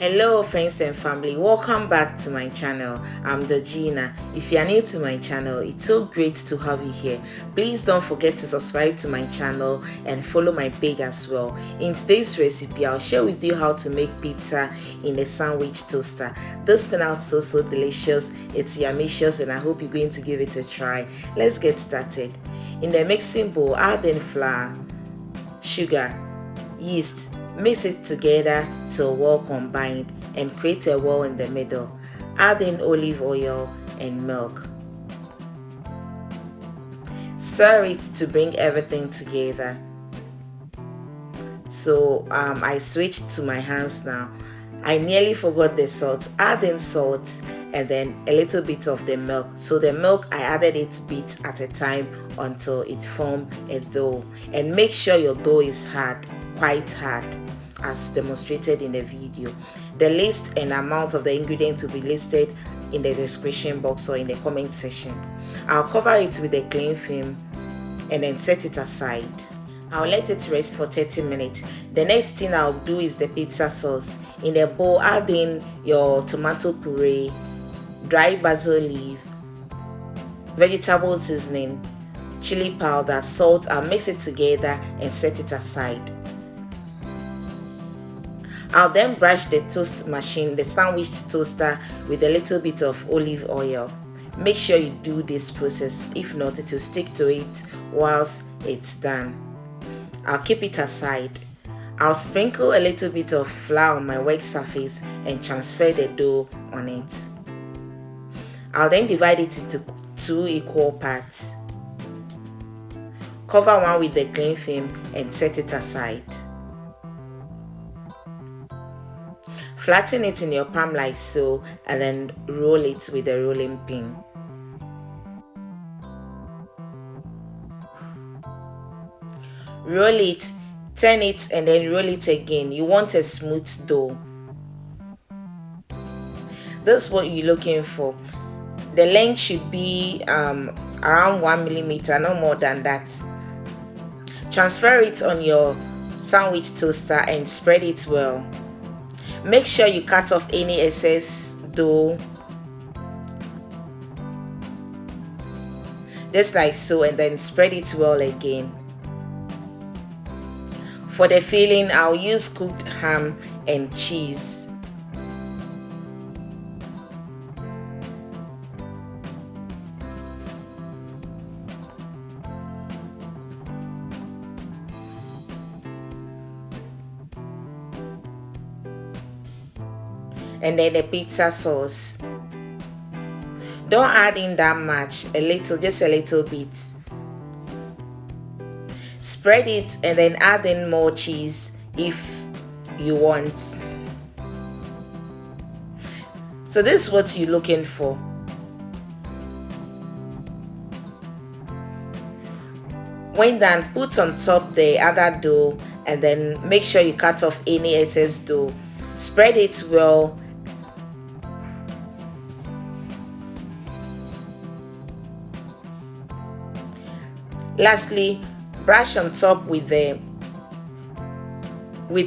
Hello friends and family, welcome back to my channel. I'm Georgina. If you are new to my channel, it's so great to have you here. Please don't forget to subscribe to my channel and follow my page as well. In today's recipe, I'll share with you how to make pizza in a sandwich toaster. This turned out so delicious, it's yumicious, and I hope you're going to give it a try. Let's get started. In the mixing bowl, add in flour, sugar, yeast. Mix it together till well combined and create a well in the middle. Add in olive oil and milk. Stir it to bring everything together. So I switched to my hands now. I nearly forgot the salt. Add in salt and then a little bit of the milk. So the milk, I added it bit at a time until it formed a dough. And make sure your dough is hard, quite hard, as demonstrated in the video. The list and amount of the ingredients will be listed in the description box or in the comment section. I'll cover it with a cling film and then set it aside. I'll let it rest for 30 minutes. The next thing I'll do is the pizza sauce. In the bowl, add in your tomato puree, dry basil leaf, vegetable seasoning, chili powder, salt. I'll mix it together and set it aside. I'll then brush the toast machine, the sandwich toaster, with a little bit of olive oil. Make sure you do this process, if not it will stick to it whilst it's done. I'll keep it aside. I'll sprinkle a little bit of flour on my work surface and transfer the dough on it. I'll then divide it into 2 equal parts. Cover one with the cling film and set it aside. Flatten it in your palm like so and then roll it with a rolling pin. Roll it, turn it and then roll it again. You want a smooth dough. This is what you're looking for. The length should be around 1 millimeter, no more than that. Transfer it on your sandwich toaster and spread it well. Make sure you cut off any excess dough, just like so, and then spread it well again. For the filling, I'll use cooked ham and cheese. And then the pizza sauce. Don't add in that much, just a little bit. Spread it and then add in more cheese if you want. So this is what you're looking for. When done, put on top the other dough and then make sure you cut off any excess dough. Spread it well. Lastly, brush on top with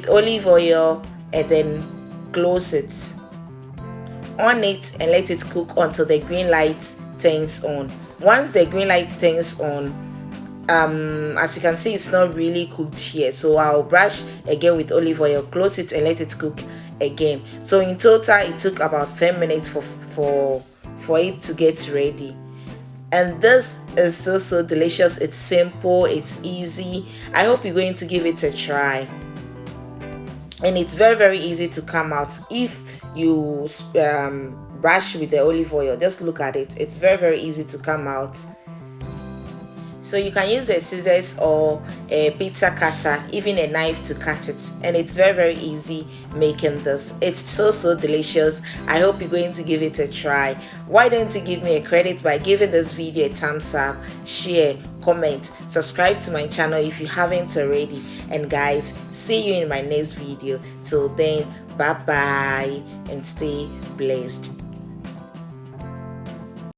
olive oil and then close it. On it and let it cook until the green light turns on. Once the green light turns on, as you can see, it's not really cooked here, so I'll brush again with olive oil, close it and let it cook again. So in total, it took about 10 minutes for it to get ready. And this is so delicious. It's simple, it's easy. I hope you're going to give it a try. And it's very easy to come out if you brush with the olive oil. Just look at it. It's very easy to come out. So you can use a scissors or a pizza cutter, even a knife to cut it. And it's very easy making this. It's so delicious. I hope you're going to give it a try. Why don't you give me a credit by giving this video a thumbs up, share, comment, subscribe to my channel if you haven't already. And guys, see you in my next video. Till then, bye bye and stay blessed.